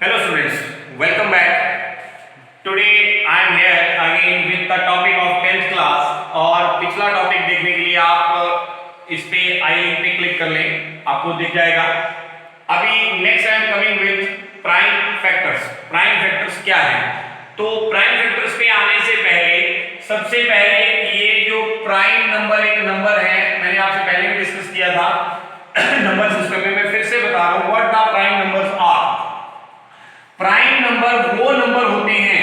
Hello students, welcome back. Today I am here again with the topic of 10th class और पिछला topic देखने के लिए आप इस पे आई लिंक पे क्लिक कर लें, आपको दिख जाएगा। अभी next I am coming with prime factors. Prime factors क्या है? तो प्राइम फैक्टर्स पे आने से पहले सबसे पहले ये जो प्राइम नंबर एक नंबर है, मैंने आपसे पहले भी डिस्कस किया था नंबर सिस्टम में, मैं फिर से बता रहा हूँ what the prime numbers are. Prime number वो नंबर होते हैं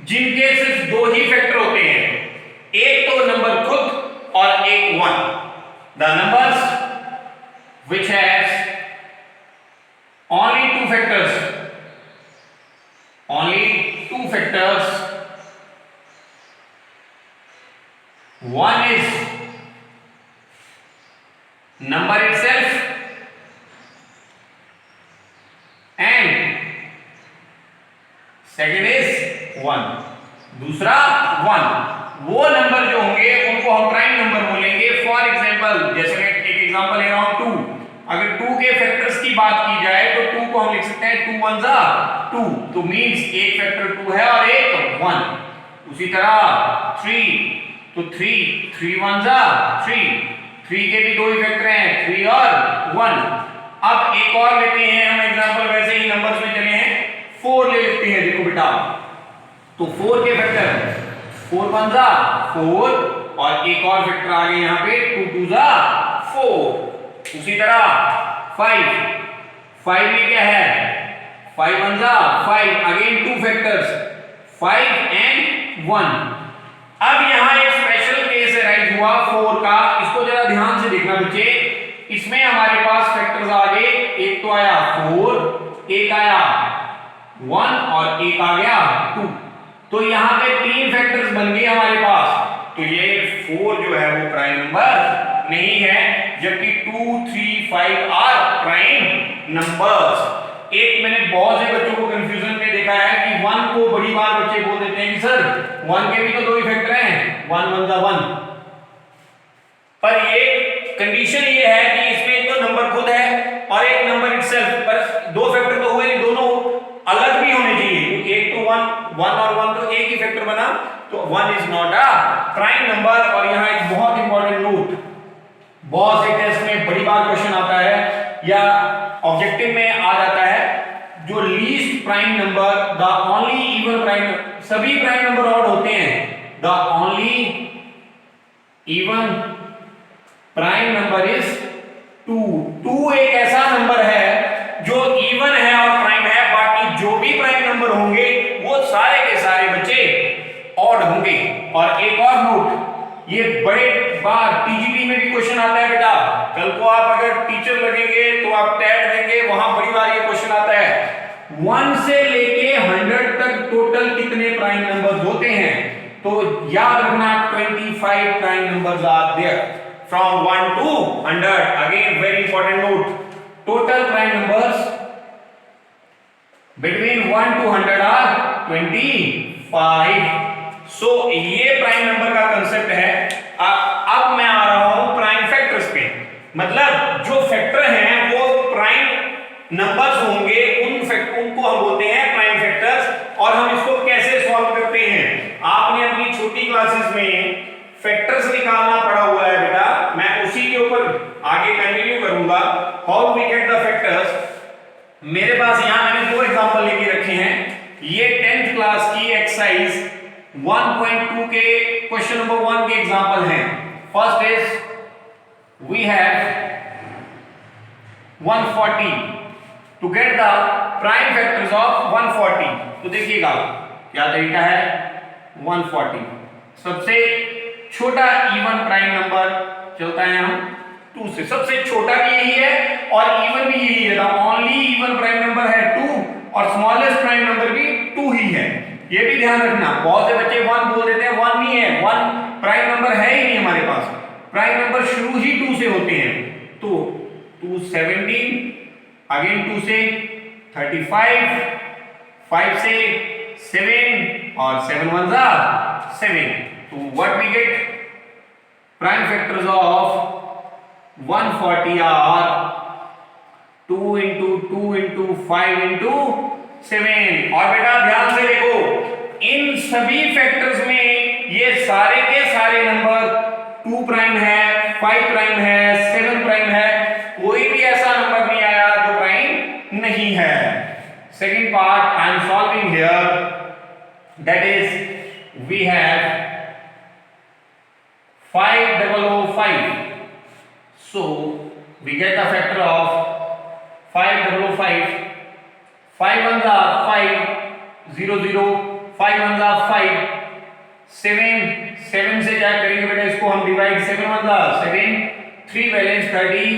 जिनके सिर्फ दो ही फैक्टर होते हैं, एक तो नंबर खुद और एक one. The numbers which has only two factors, only two factors, one is number itself and second is one, दूसरा वन। वो नंबर जो होंगे उनको हम प्राइम नंबर बोलेंगे। फॉर एग्जांपल, जैसे मैं एक एग्जांपल ले रहा हूं टू। अगर 2 के फैक्टर्स की बात की जाए तो 2 को हम लिख सकते हैं 2 1 जा 2, तो मींस एक फैक्टर 2 है और एक 1। उसी तरह 3, तो 3 1 जा 3 के भी दो ही फैक्टर हैं, 3 और 1। अब एक और लेते हैं हम एग्जांपल, वैसे ही नंबर्स में चले हैं, 4 ले लेते हैं। देखो बेटा, तो 4 के फैक्टर 4 1 जा 4 और एक और फैक्टर आ गए यहाँ पे 2 2 जा 4। उसी तरह 5 में क्या है, 5 1 जा 5, अगेन 2 फैक्टर्स 5 एंड 1। अब यहाँ एक स्पेशल केस अराइज हुआ 4 का, इसको जरा ध्यान से देखना बच्चे। इसमें हमारे पास फैक्टर्स आ गए, एक तो आया 4, एक आया 1 और एक आ गया 2, तो यहाँ पे 3 फैक्टर्स बन गए हमारे पास। तो ये 4 जो है वो प्राइम नंबर नहीं है, जबकि 2 3 5 आर प्राइम नंबर्स। एक मैंने बहुत से बच्चों को कंफ्यूजन में देखा है कि 1 को बड़ी बार बच्चे बोल देते हैं कि सर 1 के भी तो दो ही फैक्टर हैं, 1 1 जा 1। पर ये कंडीशन ये है कि इसमें एक तो नंबर खुद है और एक नंबर इटसेल्फ, पर दो फैक्टर तो हुए नहीं, दोनों अलग भी होने चाहिए, क्योंकि एक तो 1 और 1 तो एक ही फैक्टर बना, तो 1 is not a prime number. और यहाँ एक बहुत इंपॉर्टेंट नोट, बहुत से टेस्ट में बड़ी बार क्वेश्चन आता है या ऑब्जेक्टिव में आ जाता है, जो least prime number, the only even prime, सभी प्राइम नंबर ऑड होते हैं, the only even prime number is 2 एक ऐसा नंबर है जो इवन है और प्राइम है, बाकी जो भी प्राइम नंबर होंगे वो सारे के सारे बच्चे ऑड होंगे। और एक और नोट, ये बड़े बार टीजीटी में भी क्वेश्चन आता है बेटा, कल को आप अगर टीचर लगेंगे तो आप टेट देंगे, वहां बड़ी बार ये क्वेश्चन आता है 1 से लेके 100 तक टोटल कितने प्राइम नंबर्स होते हैं। तो याद रखना 25 prime numbers are there from 1 to 100। Again very important note, total prime numbers between 1 to 100 are 25। So ये प्राइम नंबर का कंसेप्ट है। अब मैं आ रहा हूं प्राइम फैक्टर्स पे, मतलब जो फैक्टर हैं वो प्राइम नंबर्स होंगे, उनको हम बोलते हैं प्राइम फैक्टर्स। और हम इसको कैसे सॉल्व करते हैं, आपने अपनी छोटी क्लासेस में फैक्टर्स निकालना पड़ा हुआ है बेटा, मैं उसी के ऊपर आगे कंटिन्यू करूंगा। How we get the factors. मेरे पास यहां मैंने दो एग्जांपल लेके रखे हैं, ये 10th क्लास की एक्सरसाइज 1.2 के क्वेश्चन नंबर 1 के एग्जांपल हैं। First is we have 140 to get the prime factors of 140। तो देखिएगा क्या तरीका है। 140 सबसे छोटा इवन प्राइम नंबर चलता है हम 2 से, सबसे छोटा भी यही है और इवन भी यही है। The only even prime number है 2 और स्मॉलेस्ट प्राइम नंबर भी 2 ही है, ये भी ध्यान रखना। बहुत से बच्चे 1 बोल देते हैं, 1 नहीं है, 1 प्राइम नंबर है ही नहीं हमारे पास, प्राइम नंबर शुरू ही 2 से होते हैं। तो 2 17, अगेन 2 से 35, 5 से 7 और 7 1 जा 7। तो what we get, prime factors of 140 are 2 into 2 into 5 into 7। और बेटा ध्यान से देखो, इन सभी फैक्टर्स में ये सारे के सारे नंबर 2 प्राइम है, 5 प्राइम है, 7 प्राइम है, कोई भी ऐसा नंबर नहीं आया जो प्राइम नहीं है। Second part I am solving here, that is we have 5005, so we get the factor of 5005, 5 ones are 5, 0 0, 5 ones are 5, 7 से क्या करेंगे बेटा, इसको हम divide, 7 ones are 7, 3 balance 30,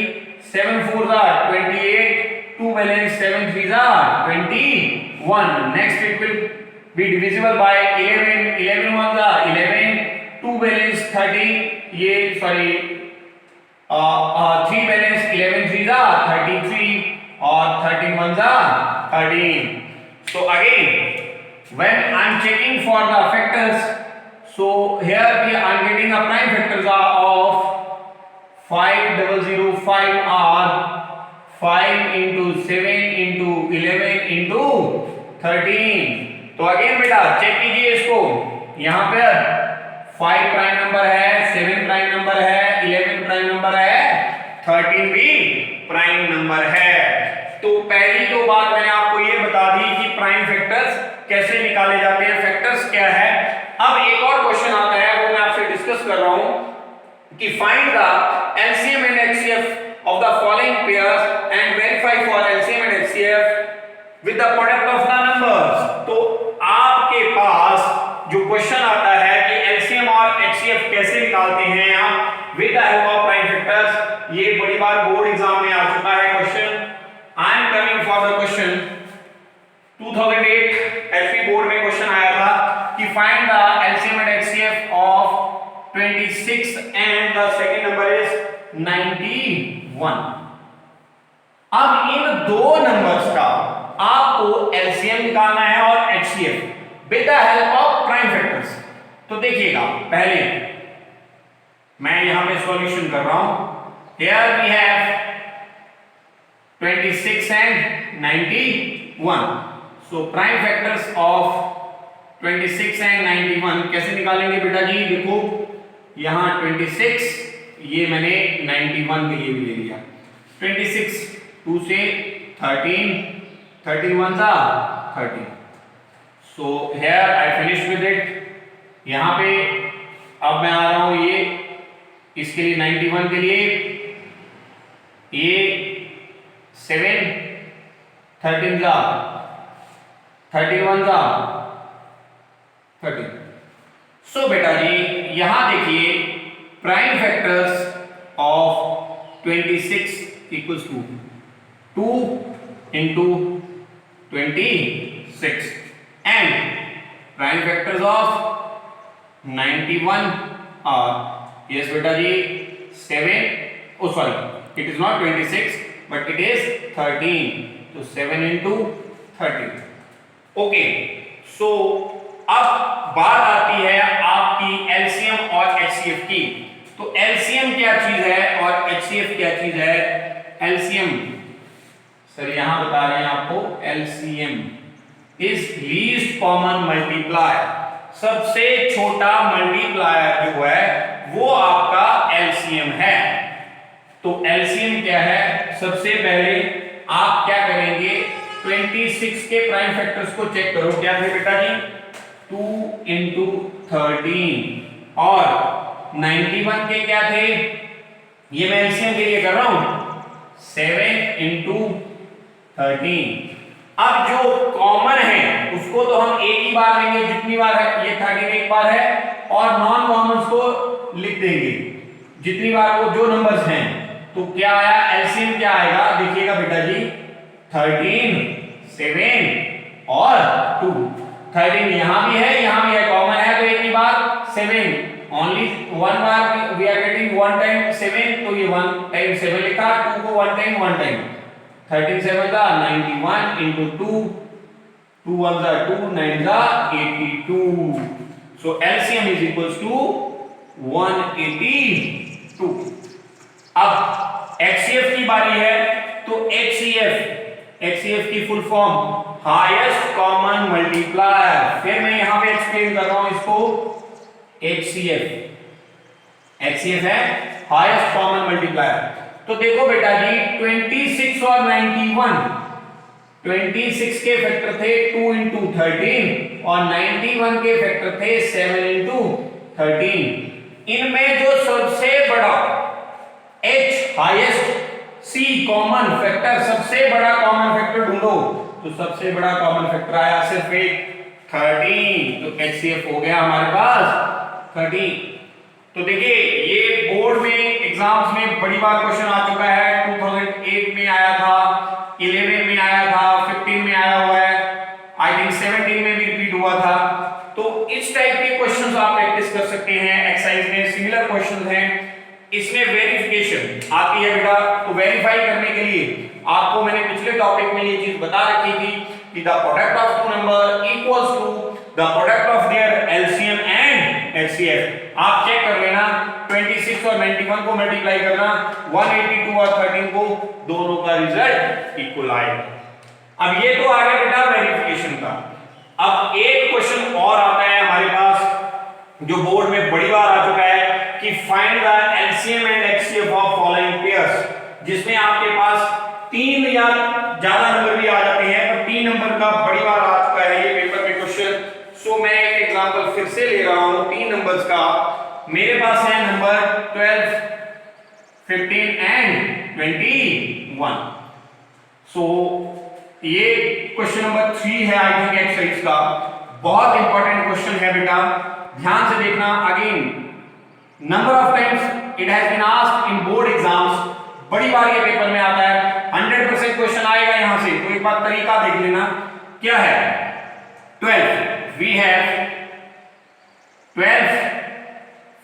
7 4s are 28, 2 balance 7 3s are 21। next it will be divisible by 11, 11 ones are 11, 2 balance 30, ये sorry 3 balance 11 3s are 33 और 13 ones are 13। so again when I am checking for the factors, so here we are getting a prime factors of 5005 are 5 into 7 into 11 into 13। तो again बेटा check कीजिए इसको, यहां पर 5 prime number है, 7 prime number है, 11 prime number है, 13 भी प्राइम नंबर है। तो पहली तो बात मैंने आपको ये बता दी कि प्राइम फैक्टर्स कैसे निकाले जाते हैं, फैक्टर्स क्या है। अब एक और क्वेश्चन आता है, वो मैं आपसे डिस्कस कर रहा हूं कि find the LCM and HCF of the following pairs and verify for LCM and HCF with the product of the numbers. तो आपके पास जो क्वेश्चन आता है कि एलसीएम और एचसीएफ कैसे निकालते हैं आप with the help of prime factors, ये बड़ी बार बोर्ड एग्जाम में आ चुका है question. I am coming for the question 2008 LP board में क्वेश्चन आया था कि find the LCM and HCF of 26 and the second number is 91। अब इन दो नंबर्स का आपको एलसीएम निकालना है और HCF with the help of prime factors. तो देखिएगा, पहले मैं यहां पे सॉल्यूशन कर रहा हूं। Here we have 26 and 91, so prime factors of 26 and 91 कैसे निकालेंगे बेटा जी? देखो यहां 26, ये मैंने 91 के लिए भी ले लिया। 26 2 से 13, 13 1s are 13, so here I finish with it। यहां पे अब मैं आ रहा हूं ये इसके लिए 91 के लिए, ये 7 13 जा 31 जा 13। सो बेटा जी यहां देखिए prime factors of 26 equals to 2 into 26 and prime factors of 91 are, yes बेटा जी 7, oh sorry it is not 26 but it is 13, so 7 into 13। okay, so अब बात आती है आपकी एलसीएम और एचसीएफ की। तो एलसीएम क्या चीज है और एचसीएफ क्या चीज है? एलसीएम सर यहां बता रहे हैं आपको, LCM is least common multiplier, सबसे छोटा मल्टीप्लायर जो है वो आपका एलसीएम है। तो एलसीएम क्या है? सबसे पहले आप क्या करेंगे, 26 के प्राइम फैक्टर्स को चेक करो, क्या थे बेटा जी? 2 into 13 और 91 के क्या थे? ये मैं एलसीएम के लिए कर रहा हूं, 7 into 13। अब जो कॉमन है उसको तो हम एक ही बार लेंगे, जितनी बार है ये 13 एक बार है, और नॉन कॉमन्स को लिख देंगे जितनी बार वो जो नंबर्स हैं। तो क्या आया एलसीएम, क्या आएगा देखिएगा बेटा जी, 13 7 और 2। 13 यहां भी है कॉमन है, तो एक ही बार 7 ओनली वन बार we are getting one time 7, तो ये 1 टाइम 7 लिखा, 2 को 1 टाइम 13 7 का 91 into 2, 2 1s are 2, 9s are 82, so LCM is equals to 182। अब HCF की बारी है, तो तो HCF की full form highest common multiplier. फिर मैं यहां पे एक्सप्लेन कर रहा हूं इसको। HCF है हाईएस्ट कॉमन मल्टीप्लायर। तो देखो बेटा जी 26 और 91, 26 के फैक्टर थे 2 इंटू 13 और 91 के फैक्टर थे 7 इंटू 13। इनमें जो सबसे बड़ा H highest, C common factor, सबसे बड़ा कॉमन फैक्टर ढूंढो। तो सबसे बड़ा कॉमन फैक्टर आया सिर्फ एक 13, तो HCF हो गया हमारे पास 13। तो देखिए ये बोर्ड में एग्जाम्स में बड़ी बार क्वेश्चन आ चुका है। 2008 में आया था, 11 में आया था, 15 में आया हुआ है, आई थिंक 17 में भी रिपीट हुआ था। तो इस टाइप के क्वेश्चंस आप प्रैक्टिस कर सकते हैं। एक्सरसाइज में सिमिलर क्वेश्चंस हैं, इसमें वेरिफिकेशन आती है बेटा। तो वेरीफाई करने के लिए आपको मैंने पिछले टॉपिक में ये चीज बता रखी थी कि the product of two number equals to the product of their LCM and HCF. आप चेक कर लेना, 26 और 91 को मल्टीप्लाई करना, 182 और 13 को, दोनों का रिजल्ट इक्वल आएगा। अब ये तो आ गया बेटा वेरिफिकेशन का। अब एक क्वेश्चन और आता है हमारे पास जो बोर्ड में बड़ी बार आ चुका है कि find the LCM and HCF of following pairs, जिसमें आपके पास 3 या ज्यादा नंबर भी आ जाते हैं, पर 3 नंबर का बड़ी बार आ चुका है ये पेपर में क्वेश्चन। सो मैं एक एग्जांपल फिर से ले रहा हूं 3 नंबर्स का। मेरे पास है नंबर 12, 15 एंड 21। सो ये क्वेश्चन नंबर 3 है आई थिंक एक्सरसाइज का। बहुत इंपॉर्टेंट क्वेश्चन है बेटा, ध्यान से देखना। Again number of times it has been asked in board exams, बड़ी बार ये पेपर में आता है, 100% क्वेश्चन आएगा यहां से। तो एक बार तरीका देख लेना क्या है। 12 वी हैव 12,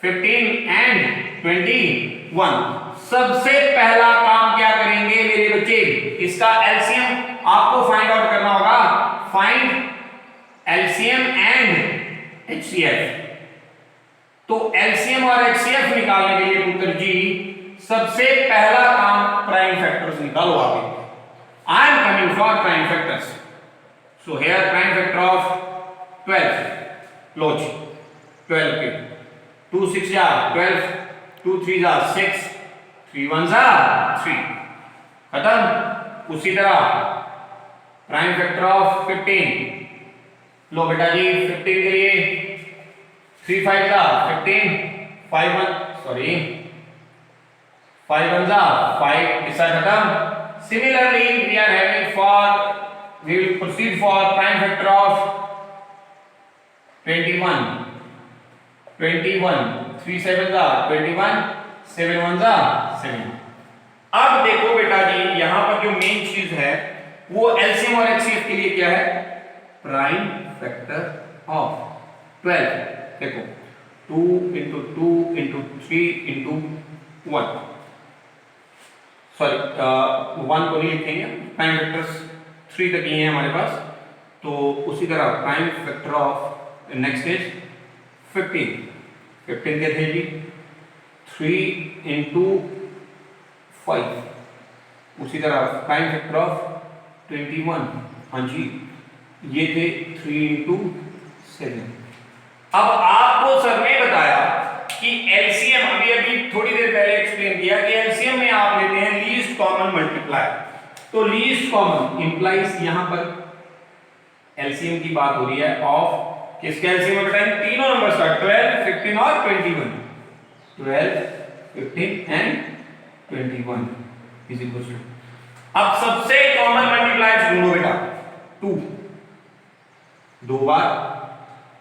15 एंड 21। सबसे पहला काम क्या करेंगे मेरे बच्चे, इसका एलसीएम आपको फाइंड आउट करना होगा। Find LCM and HCF. तो एलसीएम और एचसीएफ निकालने के लिए पुत्र जी सबसे पहला काम प्राइम फैक्टर्स निकालो आगे। I am coming for prime factors. So here prime factor of 12, लो जी 12 के 2 6 जा 12, 2 3 जा 6, 3 1 जा 3, खत्म। उसी तरह प्राइम फैक्टर ऑफ 15, लो बेटा जी 15 के लिए 3 5 जा 15, 5 1 सॉरी 5 1 जा 5, इसका खत्म। Similarly we are having for, we will proceed for prime factor of 21, 3 7 जा 21, 7 1 जा 7। अब देखो बेटा जी यहां पर जो मेन चीज है वो एलसीएम और एचसीएफ के लिए क्या है, प्राइम फैक्टर ऑफ 12। देखो 2 into 2 into 3 into 1, सॉरी 1 को नहीं लिखेंगे, प्राइम फैक्टर्स 3 तक ही हैं हमारे पास। तो उसी तरह prime factor of next is 15, 15 के थे जी 3 into 5, उसी तरह प्राइम फैक्टर ऑफ 21, हाँ जी ये थे 3 into 7। अब आपको सर ने बताया कि एलसीएम, अभी थोड़ी देर पहले एक्सप्लेन किया कि एलसीएम में आप लेते हैं लीस्ट कॉमन मल्टीप्लायर। तो लीस्ट कॉमन इंप्लाइज यहां पर एलसीएम की बात हो रही है ऑफ किसके एलसीएम में बेटा, तीनों नंबर्स का 12, 15 और 21। 12, 15 एंड 21 इज इक्वल टू, अब सबसे कॉमन मल्टीप्लायर्स ढूंढो बेटा। 2 दो बार,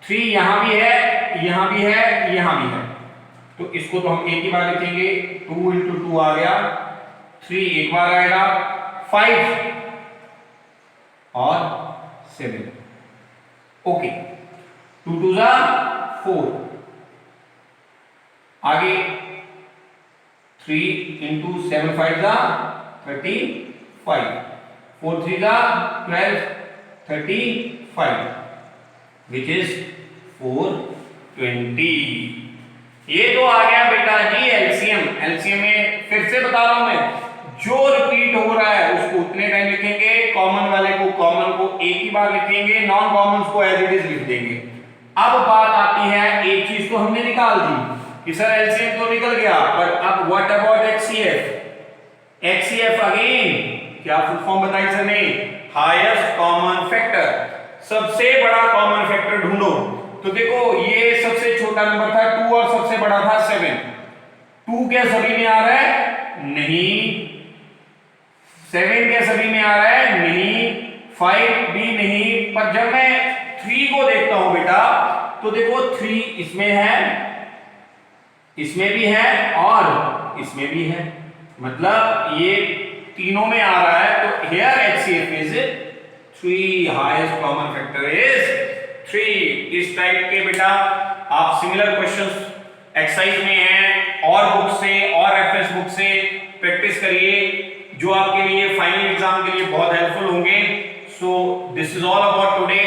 3 यहां भी है, यहां भी है, यहां भी है, तो इसको तो हम एक ही बार लिखेंगे। 2 into 2 आ गया, 3 एक बार आएगा, 5 और 7। ओके 2 2 जा 4, आगे 3 into 7 5 जा 35, 4 3 जा 12, 35 which is 420। ये तो आ गया बेटा जी एलसीएम। एलसीएम में फिर से बता रहा हूं मैं, जो रिपीट हो रहा है को उतने टाइम लिखेंगे, कॉमन वाले को कॉमन को एक ही बार लिखेंगे, नॉन कॉमन को एज इट इज लिख देंगे। अब बात आती है, एक चीज तो हमने निकाल दी कि सर एलसीएम तो निकल गया, पर अब what about HCF? HCF again क्या फुल फॉर्म बताई सर ने? हाईएस्ट कॉमन फैक्टर, सबसे बड़ा कॉमन फैक्टर ढूंढो। तो देखो ये सबसे छोटा नंबर था 2 और सबसे बड़ा था 7। 2 क्या सभी में आ रहा है? नहीं। 7 क्या सभी में आ रहा है? नहीं। 5 भी नहीं। पर जब मैं 3 को देखता हूं बेटा, तो देखो 3 इसमें है, इसमें भी है और इसमें भी है, मतलब ये तीनों में आ रहा है। तो here HCF is 3, highest common factor is 3। इस टाइप के बेटा आप सिमिलर क्वेश्चंस एक्सरसाइज में हैं और बुक से और रेफरेंस बुक से प्रैक्टिस करिए, जो आपके लिए फाइनल एग्जाम के लिए बहुत हेल्पफुल होंगे। So this is all about today.